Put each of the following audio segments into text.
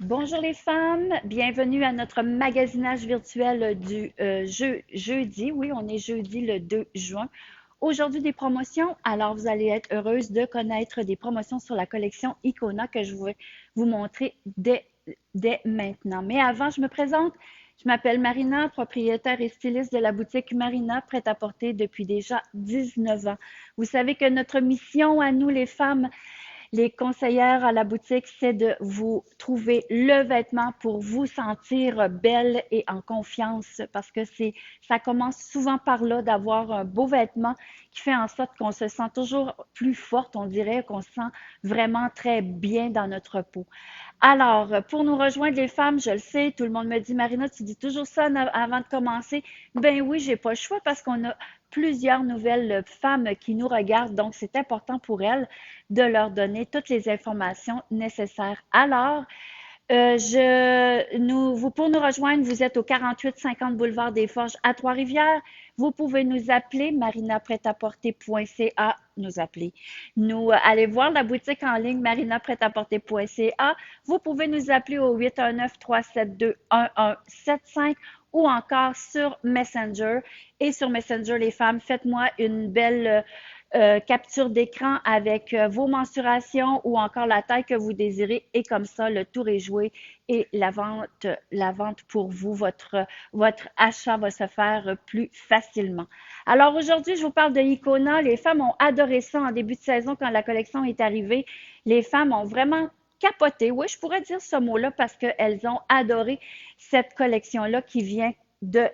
Bonjour les femmes, bienvenue à notre magasinage virtuel du jeudi. Oui, on est jeudi le 2 juin. Aujourd'hui, des promotions. Alors, vous allez être heureuse de connaître des promotions sur la collection Icona que je vais vous montrer dès maintenant. Mais avant, je me présente. Je m'appelle Marina, propriétaire et styliste de la boutique Marina, prête à porter depuis déjà 19 ans. Vous savez que notre mission à nous, les femmes, les conseillères à la boutique, c'est de vous trouver le vêtement pour vous sentir belle et en confiance parce que ça commence souvent par là d'avoir un beau vêtement qui fait en sorte qu'on se sent toujours plus forte, on dirait qu'on se sent vraiment très bien dans notre peau. Alors, pour nous rejoindre les femmes, je le sais, tout le monde me dit, Marina, tu dis toujours ça avant de commencer. Ben oui, j'ai pas le choix parce qu'on a plusieurs nouvelles femmes qui nous regardent, donc c'est important pour elles de leur donner toutes les informations nécessaires. Alors, pour nous rejoindre, vous êtes au 4850 boulevard des Forges à Trois-Rivières. Vous pouvez nous appeler marinaprêtaporter.ca, nous appeler. Allez voir la boutique en ligne marinaprêtaporter.ca. Vous pouvez nous appeler au 819-372-1175 ou encore sur Messenger. Et sur Messenger, les femmes, faites-moi une belle capture d'écran avec vos mensurations ou encore la taille que vous désirez et comme ça, le tour est joué et la vente pour vous, votre achat va se faire plus facilement. Alors aujourd'hui, je vous parle de Icona. Les femmes ont adoré ça en début de saison quand la collection est arrivée. Les femmes ont vraiment capoté. Oui, je pourrais dire ce mot-là parce qu'elles ont adoré cette collection-là qui vient de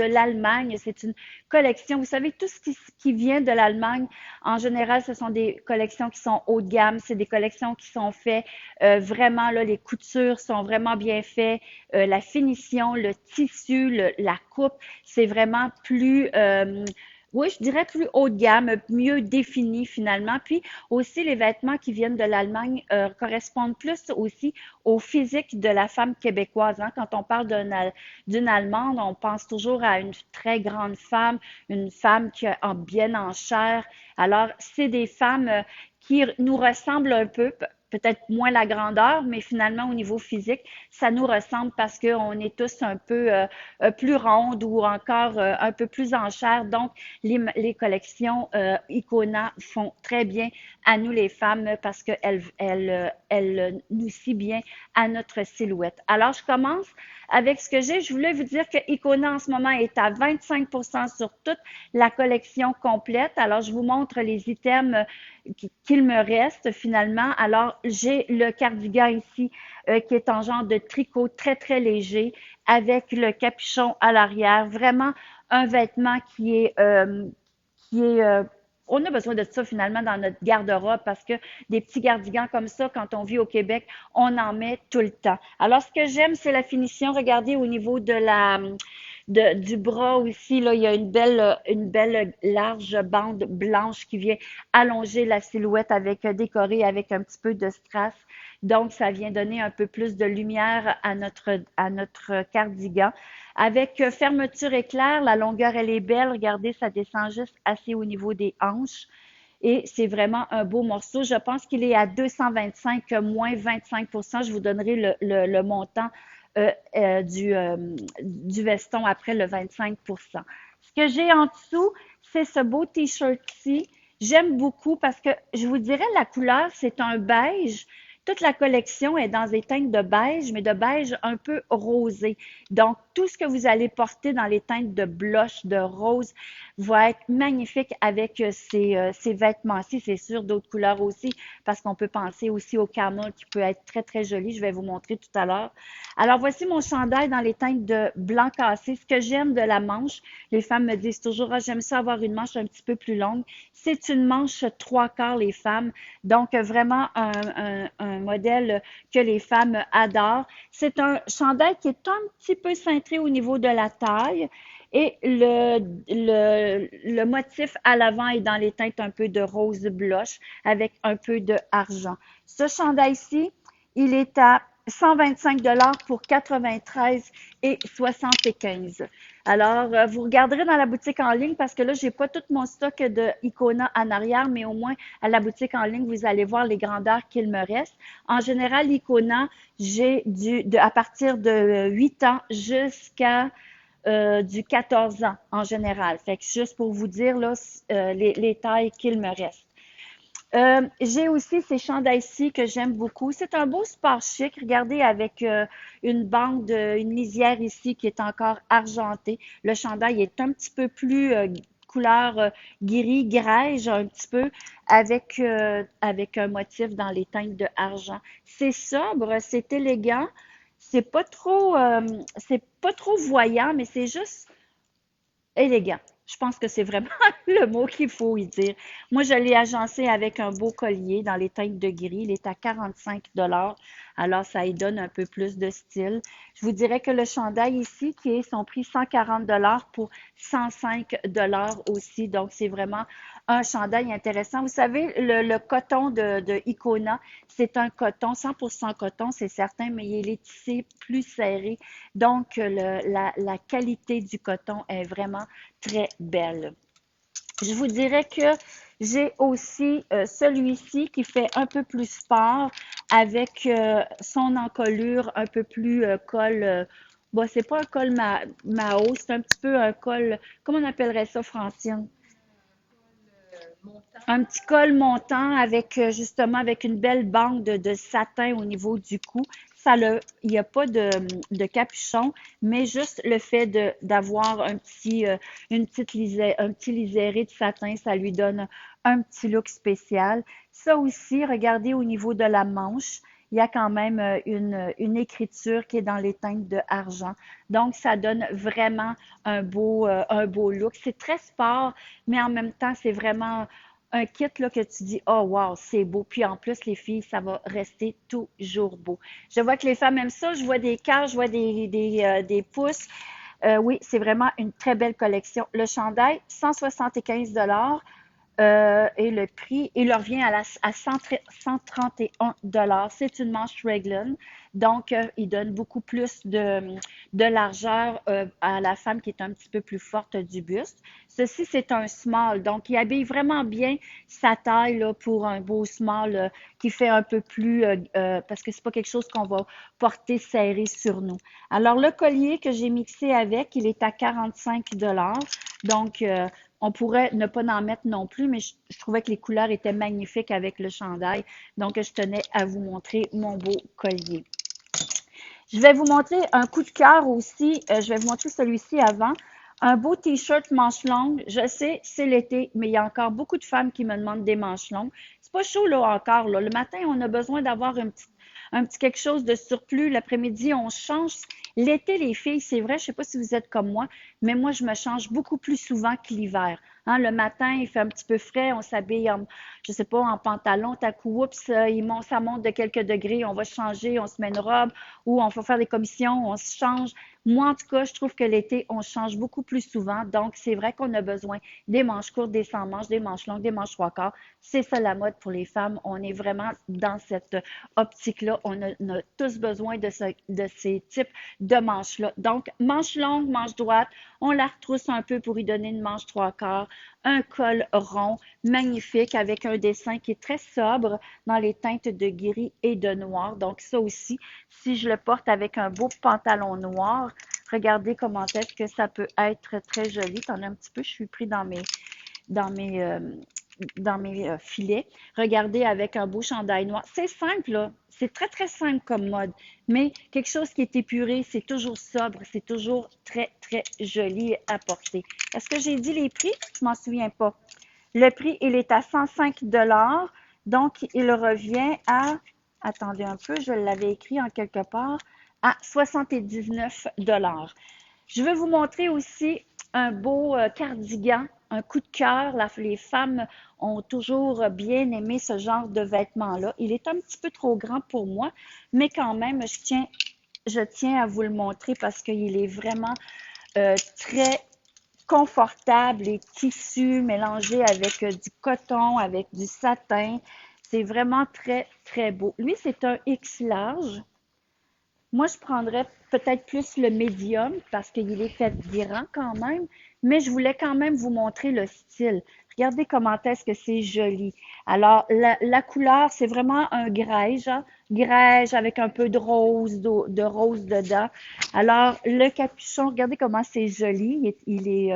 l'Allemagne. C'est une collection. Vous savez, tout ce qui vient de l'Allemagne, en général, ce sont des collections qui sont haut de gamme. C'est des collections qui sont faites vraiment, là, les coutures sont vraiment bien faites. La finition, le tissu, la coupe, c'est vraiment plus oui, je dirais plus haut de gamme, mieux défini finalement. Puis aussi, les vêtements qui viennent de l'Allemagne correspondent plus aussi au physique de la femme québécoise. Hein. Quand on parle d'une Allemande, on pense toujours à une très grande femme, une femme qui est bien en chair. Alors, c'est des femmes qui nous ressemblent un peu, peut-être moins la grandeur, mais finalement au niveau physique, ça nous ressemble parce qu'on est tous un peu plus rondes ou encore un peu plus en chair. Donc, les collections Icona font très bien à nous les femmes parce qu'elles nous sient bien à notre silhouette. Alors, je commence avec ce que j'ai. Je voulais vous dire que Icona en ce moment est à 25% sur toute la collection complète. Alors, je vous montre les items qu'il me reste finalement. Alors, j'ai le cardigan ici qui est en genre de tricot très, très léger avec le capuchon à l'arrière. Vraiment un vêtement qui est on a besoin de ça finalement dans notre garde-robe parce que des petits cardigans comme ça, quand on vit au Québec, on en met tout le temps. Alors, ce que j'aime, c'est la finition. Regardez au niveau du bras aussi, là, il y a une belle large bande blanche qui vient allonger la silhouette avec décorée avec un petit peu de strass. Donc, ça vient donner un peu plus de lumière à notre cardigan. Avec fermeture éclair, la longueur, elle est belle. Regardez, ça descend juste assez au niveau des hanches. Et c'est vraiment un beau morceau. Je pense qu'il est à 225 moins 25%. Je vous donnerai le montant du veston après le 25%. Ce que j'ai en dessous, c'est ce beau t-shirt-ci. J'aime beaucoup parce que je vous dirais la couleur, c'est un beige. Toute la collection est dans des teintes de beige, mais de beige un peu rosé. Donc, tout ce que vous allez porter dans les teintes de blush, de rose, va être magnifique avec ces vêtements-ci. C'est sûr, d'autres couleurs aussi, parce qu'on peut penser aussi au camel qui peut être très, très joli. Je vais vous montrer tout à l'heure. Alors, voici mon chandail dans les teintes de blanc cassé. Ce que j'aime de la manche, les femmes me disent toujours, ah, j'aime ça avoir une manche un petit peu plus longue. C'est une manche trois quarts, les femmes. Donc, vraiment un modèle que les femmes adorent. C'est un chandail qui est un petit peu cintré au niveau de la taille. Et le motif à l'avant est dans les teintes un peu de rose blush avec un peu de argent. Ce chandail-ci, il est à 125 pour 93 et 75. Alors, vous regarderez dans la boutique en ligne parce que là, j'ai pas tout mon stock de Icona en arrière, mais au moins à la boutique en ligne, vous allez voir les grandeurs qu'il me reste. En général, Icona, j'ai à partir de 8 ans jusqu'à du 14 ans en général. Fait que juste pour vous dire là, les tailles qu'il me reste. J'ai aussi ces chandails-ci que j'aime beaucoup. C'est un beau sport chic. Regardez avec une bande, une lisière ici qui est encore argentée. Le chandail est un petit peu plus couleur gris, grège un petit peu avec un motif dans les teintes de argent. C'est sobre, c'est élégant. C'est pas trop voyant, mais c'est juste élégant. Je pense que c'est vraiment le mot qu'il faut y dire. Moi, je l'ai agencé avec un beau collier dans les teintes de gris. Il est à 45 $. Alors, ça y donne un peu plus de style. Je vous dirais que le chandail ici, qui est son prix 140 $ pour 105 $ aussi. Donc, c'est vraiment un chandail intéressant. Vous savez, le coton de Icona, c'est un coton, 100% coton, c'est certain, mais il est tissé plus serré. Donc, la qualité du coton est vraiment très belle. Je vous dirais que j'ai aussi celui-ci qui fait un peu plus sport avec son encolure un peu plus col. Bon, c'est pas un col Mao, c'est un petit peu un col, comment on appellerait ça, Francine? Un petit col montant avec justement avec une belle bande de satin au niveau du cou. Il n'y a pas de capuchon, mais juste le fait d'avoir un petit liséré de satin, ça lui donne un petit look spécial. Ça aussi, regardez au niveau de la manche, il y a quand même une écriture qui est dans les teintes de argent. Donc, ça donne vraiment un beau look. C'est très sport, mais en même temps, c'est vraiment un kit là, que tu dis, oh wow, c'est beau. Puis en plus, les filles, ça va rester toujours beau. Je vois que les femmes aiment ça. Je vois des cœurs, je vois des pouces. Oui, c'est vraiment une très belle collection. Le chandail, 175 $ et le prix, il revient à 131 $. C'est une manche Raglan, donc il donne beaucoup plus de largeur à la femme qui est un petit peu plus forte du buste. Ceci, c'est un small, donc il habille vraiment bien sa taille là, pour un beau small qui fait un peu plus, parce que c'est pas quelque chose qu'on va porter serré sur nous. Alors, le collier que j'ai mixé avec, il est à 45 $. Donc, on pourrait ne pas en mettre non plus, mais je trouvais que les couleurs étaient magnifiques avec le chandail. Donc, je tenais à vous montrer mon beau collier. Je vais vous montrer un coup de cœur aussi. Je vais vous montrer celui-ci avant. Un beau t-shirt manche longue. Je sais, c'est l'été, mais il y a encore beaucoup de femmes qui me demandent des manches longues. C'est pas chaud là encore. Là. Le matin, on a besoin d'avoir un petit quelque chose de surplus. L'après-midi, on change. L'été, les filles, c'est vrai, je sais pas si vous êtes comme moi, mais moi, je me change beaucoup plus souvent que l'hiver. Hein, le matin, il fait un petit peu frais, on s'habille je sais pas, en pantalon, t'as coup, oups, ça monte de quelques degrés, on va changer, on se met une robe ou on va faire des commissions, on se change. Moi, en tout cas, je trouve que l'été, on change beaucoup plus souvent. Donc, c'est vrai qu'on a besoin des manches courtes, des sans manches, des manches longues, des manches trois quarts. C'est ça la mode pour les femmes. On est vraiment dans cette optique-là. On a tous besoin de ces types de manches-là. Donc, manche longue, manche droite, on la retrousse un peu pour y donner une manche trois quarts, un col rond, magnifique, avec un dessin qui est très sobre dans les teintes de gris et de noir. Donc, ça aussi, si je le porte avec un beau pantalon noir, regardez comment est-ce que ça peut être très joli. T'en as un petit peu, je suis pris dans mes, euh, dans mes filets. Regardez avec un beau chandail noir. C'est simple, là. C'est très, très simple comme mode. Mais quelque chose qui est épuré, c'est toujours sobre, c'est toujours très, très joli à porter. Est-ce que j'ai dit les prix? Je m'en souviens pas. Le prix, il est à 105 $. Donc, il revient à, attendez un peu, je l'avais écrit en quelque part, à 79 $. Je vais vous montrer aussi un beau cardigan, un coup de cœur. Les femmes ont toujours bien aimé ce genre de vêtements-là. Il est un petit peu trop grand pour moi, mais quand même, je tiens à vous le montrer parce qu'il est vraiment très confortable et tissu mélangé avec du coton, avec du satin. C'est vraiment très, très beau. Lui, c'est un X large. Moi, je prendrais peut-être plus le médium parce qu'il est fait grand quand même, mais je voulais quand même vous montrer le style. Regardez comment est-ce que c'est joli. Alors, la couleur, c'est vraiment un grège, hein, grège avec un peu de rose dedans. Alors, le capuchon, regardez comment c'est joli. Il est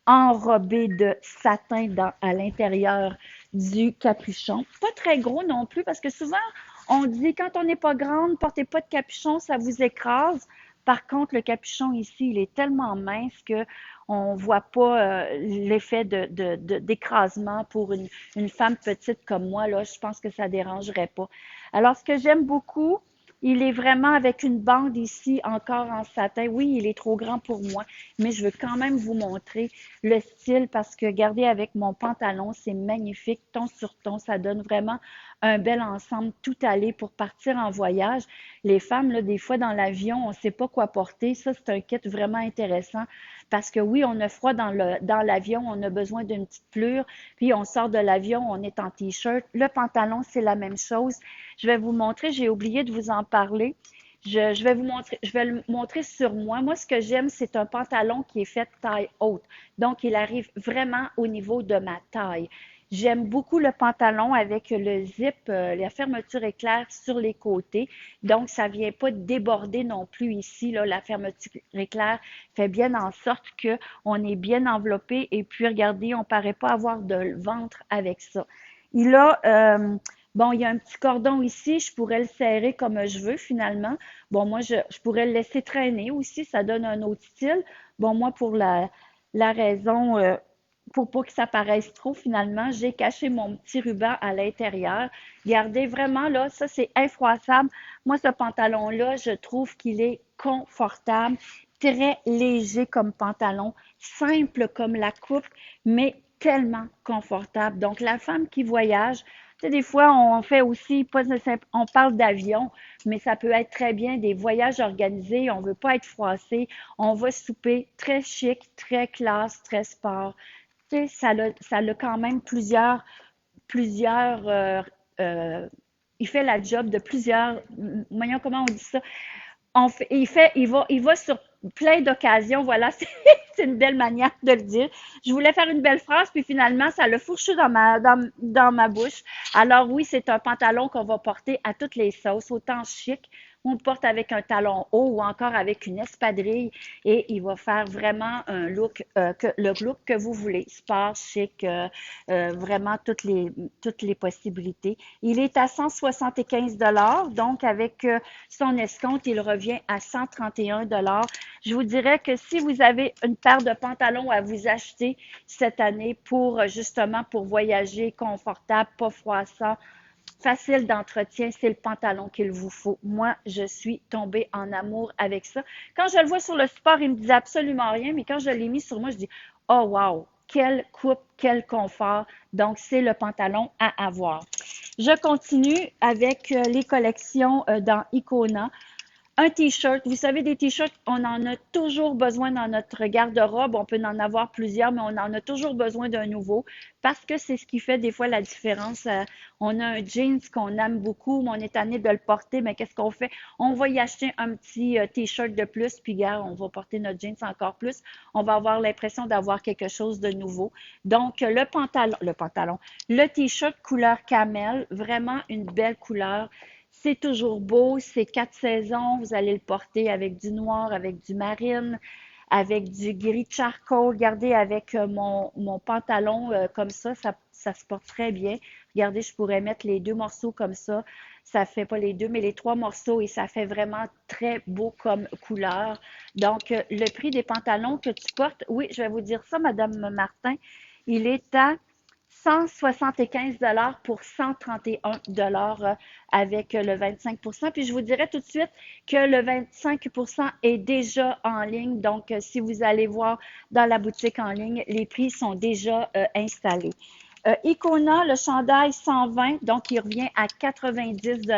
enrobé de satin à l'intérieur du capuchon. Pas très gros non plus parce que souvent, on dit quand on n'est pas grande, portez pas de capuchon, ça vous écrase. Par contre, le capuchon ici, il est tellement mince que on voit pas l'effet d'écrasement pour une femme petite comme moi. Là, je pense que ça dérangerait pas. Alors, ce que j'aime beaucoup, il est vraiment avec une bande ici, encore en satin. Oui, il est trop grand pour moi, mais je veux quand même vous montrer le style parce que, regardez, avec mon pantalon, c'est magnifique, ton sur ton. Ça donne vraiment un bel ensemble tout allé pour partir en voyage. Les femmes, là, des fois, dans l'avion, on ne sait pas quoi porter. Ça, c'est un kit vraiment intéressant parce que oui, on a froid dans l'avion, on a besoin d'une petite plure, puis on sort de l'avion, on est en t-shirt. Le pantalon, c'est la même chose. Je vais vous montrer, j'ai oublié de vous en parler. Je vais vous montrer, je vais le montrer sur moi. Moi, ce que j'aime, c'est un pantalon qui est fait taille haute. Donc, il arrive vraiment au niveau de ma taille. J'aime beaucoup le pantalon avec le zip, la fermeture éclair sur les côtés. Donc, ça vient pas déborder non plus ici, là. La fermeture éclair fait bien en sorte que on est bien enveloppé. Et puis, regardez, on paraît pas avoir de ventre avec ça. Il a, bon, il y a un petit cordon ici, je pourrais le serrer comme je veux finalement. Bon, moi, je pourrais le laisser traîner aussi, ça donne un autre style. Bon, moi, pour la raison, pour pas que ça paraisse trop, finalement, j'ai caché mon petit ruban à l'intérieur. Regardez, vraiment, là, ça, c'est infroissable. Moi, ce pantalon-là, je trouve qu'il est confortable, très léger comme pantalon, simple comme la coupe, mais tellement confortable. Donc, la femme qui voyage, tu sais, des fois, on fait aussi, pas on parle d'avion, mais ça peut être très bien des voyages organisés. On veut pas être froissé. On va souper très chic, très classe, très sport. Tu sais, ça a quand même plusieurs, euh, il fait la job de plusieurs, voyons comment on dit ça, il va sur plein d'occasions. Voilà, c'est une belle manière de le dire. Je voulais faire une belle phrase, puis finalement, ça l'a fourché dans ma bouche. Alors oui, c'est un pantalon qu'on va porter à toutes les sauces, autant chic, on le porte avec un talon haut ou encore avec une espadrille et il va faire vraiment un look, le look que vous voulez, sport, chic, vraiment toutes les possibilités. Il est à 175 donc avec son escompte, il revient à 131 Je vous dirais que si vous avez une paire de pantalons à vous acheter cette année pour justement pour voyager confortable, pas froissant, facile d'entretien, c'est le pantalon qu'il vous faut. Moi, je suis tombée en amour avec ça. Quand je le vois sur le sport, il me disait absolument rien, mais quand je l'ai mis sur moi, je dis, oh wow, quelle coupe, quel confort. Donc, c'est le pantalon à avoir. Je continue avec les collections dans Icona. Un t-shirt, vous savez, des t-shirts, on en a toujours besoin dans notre garde-robe. On peut en avoir plusieurs, mais on en a toujours besoin d'un nouveau parce que c'est ce qui fait des fois la différence. On a un jeans qu'on aime beaucoup, mais on est tanné de le porter, mais qu'est-ce qu'on fait? On va y acheter un petit t-shirt de plus, puis gars, on va porter notre jeans encore plus. On va avoir l'impression d'avoir quelque chose de nouveau. Donc, le t-shirt couleur camel, vraiment une belle couleur. C'est toujours beau, c'est 4 saisons. Vous allez le porter avec du noir, avec du marine, avec du gris charcoal. Regardez, avec mon pantalon comme ça se porte très bien. Regardez, je pourrais mettre les deux morceaux comme ça. Ça fait pas les deux, mais les trois morceaux et ça fait vraiment très beau comme couleur. Donc, le prix des pantalons que tu portes, oui, je vais vous dire ça, Madame Martin, il est à 175 pour 131 avec le 25 Puis je vous dirais tout de suite que le 25 est déjà en ligne. Donc, si vous allez voir dans la boutique en ligne, les prix sont déjà installés. Icona, le chandail 120, donc il revient à 90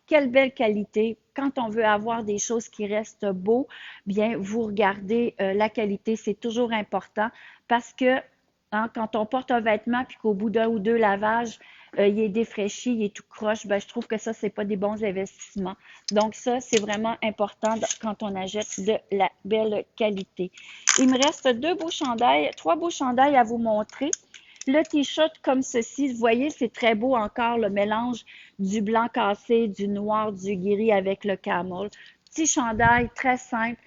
Quelle belle qualité. Quand on veut avoir des choses qui restent beaux, bien, vous regardez la qualité, c'est toujours important parce que hein, quand on porte un vêtement puis qu'au bout d'un ou deux lavages, il est défraîchi, il est tout croche, ben, je trouve que ça, c'est pas des bons investissements. Donc ça, c'est vraiment important quand on achète de la belle qualité. Il me reste trois beaux chandails à vous montrer. Le t-shirt comme ceci, vous voyez, c'est très beau encore, le mélange du blanc cassé, du noir, du gris avec le camel. Petit chandail très simple.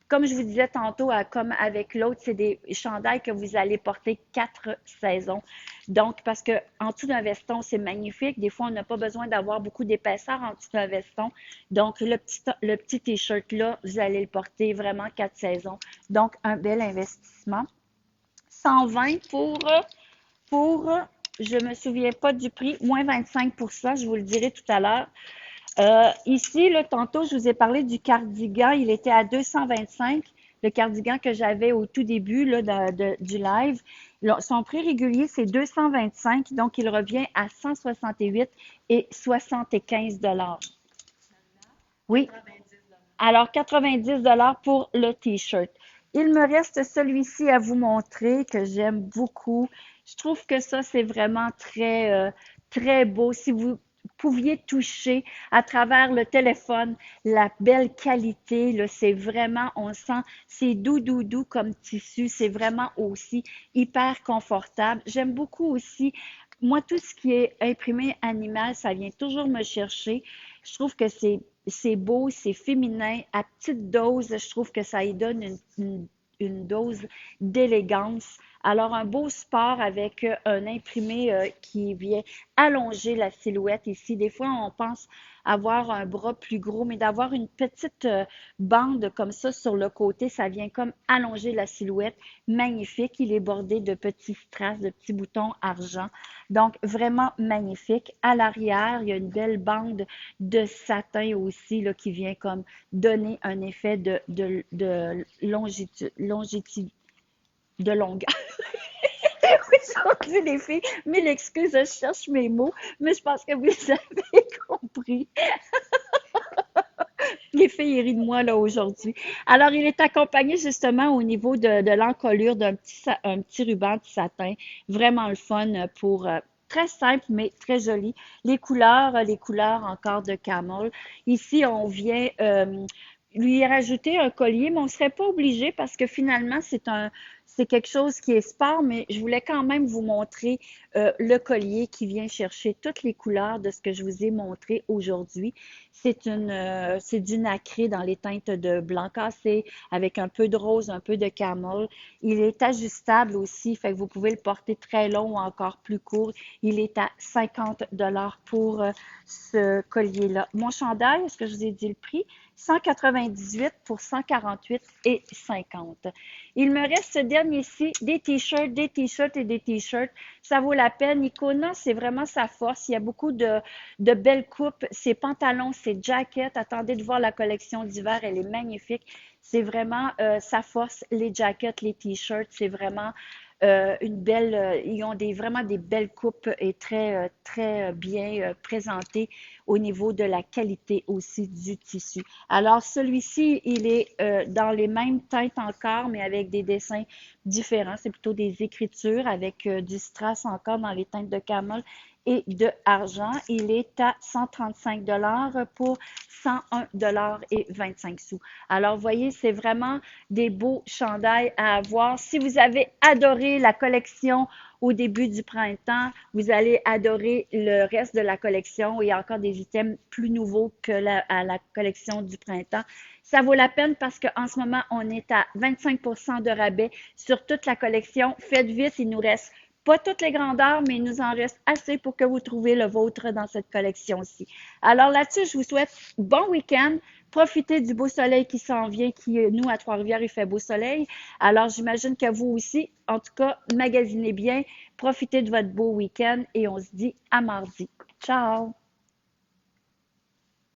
Comme je vous disais tantôt, comme avec l'autre, c'est des chandails que vous allez porter 4 saisons. Donc, parce que en dessous d'un veston, c'est magnifique. Des fois, on n'a pas besoin d'avoir beaucoup d'épaisseur en dessous d'un veston. Donc, le petit t-shirt là, vous allez le porter vraiment 4 saisons. Donc, un bel investissement. 120 pour, je me souviens pas du prix, moins 25%, je vous le dirai tout à l'heure. Ici, là, tantôt, je vous ai parlé du cardigan, il était à 225, le cardigan que j'avais au tout début là, du live. Son prix régulier, c'est 225, donc il revient à 168 et 75 dollars. Oui, alors 90 dollars pour le t-shirt. Il me reste celui-ci à vous montrer que j'aime beaucoup. Je trouve que ça, c'est vraiment très beau. Si vous pouviez toucher à travers le téléphone la belle qualité, là, c'est vraiment, on sent, c'est doux comme tissu. C'est vraiment aussi hyper confortable. J'aime beaucoup aussi, moi, tout ce qui est imprimé animal, ça vient toujours me chercher. Je trouve que c'est beau, c'est féminin. À petite dose, je trouve que ça y donne une dose d'élégance. Alors, un beau sport avec un imprimé qui vient allonger la silhouette ici. Des fois, on pense avoir un bras plus gros, mais d'avoir une petite bande comme ça sur le côté, ça vient comme allonger la silhouette. Magnifique. Il est bordé de petits strass, de petits boutons argent. Donc, vraiment magnifique. À l'arrière, il y a une belle bande de satin aussi là, qui vient comme donner un effet de longitude, de longueur. Aujourd'hui, les filles, mille excuses, je cherche mes mots, mais je pense que vous avez compris. Les filles rient de moi là aujourd'hui. Alors, il est accompagné justement au niveau de l'encolure un petit ruban de satin. Vraiment le fun pour très simple, mais très joli. Les couleurs encore de camel. Ici, on vient lui rajouter un collier, mais on ne serait pas obligé parce que finalement, c'est quelque chose qui est sport, mais je voulais quand même vous montrer le collier qui vient chercher toutes les couleurs de ce que je vous ai montré aujourd'hui. C'est du nacré dans les teintes de blanc cassé avec un peu de rose, un peu de camel. Il est ajustable aussi, fait que vous pouvez le porter très long ou encore plus court. Il est à 50 dollars pour ce collier-là. Mon chandail, est-ce que je vous ai dit le prix? 198 pour 148 et 50. Il me reste ce dernier-ci, des t-shirts et des t-shirts. Ça vaut la peine. Icona, c'est vraiment sa force. Il y a beaucoup de belles coupes. Ses pantalons, ses jackets. Attendez de voir la collection d'hiver. Elle est magnifique. C'est vraiment sa force, les jackets, les t-shirts. C'est vraiment une belle, ils ont vraiment des belles coupes et très bien présentées au niveau de la qualité aussi du tissu. Alors celui-ci, il est dans les mêmes teintes encore, mais avec des dessins différents. C'est plutôt des écritures avec du strass encore dans les teintes de camel et de argent. Il est à 135 dollars pour 101 dollars et 25 sous. Alors, vous voyez, c'est vraiment des beaux chandails à avoir. Si vous avez adoré la collection au début du printemps, vous allez adorer le reste de la collection. Il y a encore des items plus nouveaux que à la collection du printemps. Ça vaut la peine parce qu'en ce moment, on est à 25% de rabais sur toute la collection. Faites vite, il nous reste pas toutes les grandeurs, mais il nous en reste assez pour que vous trouviez le vôtre dans cette collection-ci. Alors là-dessus, je vous souhaite bon week-end. Profitez du beau soleil qui s'en vient, nous, à Trois-Rivières, il fait beau soleil. Alors, j'imagine que vous aussi, en tout cas, magasinez bien. Profitez de votre beau week-end et on se dit à mardi. Ciao!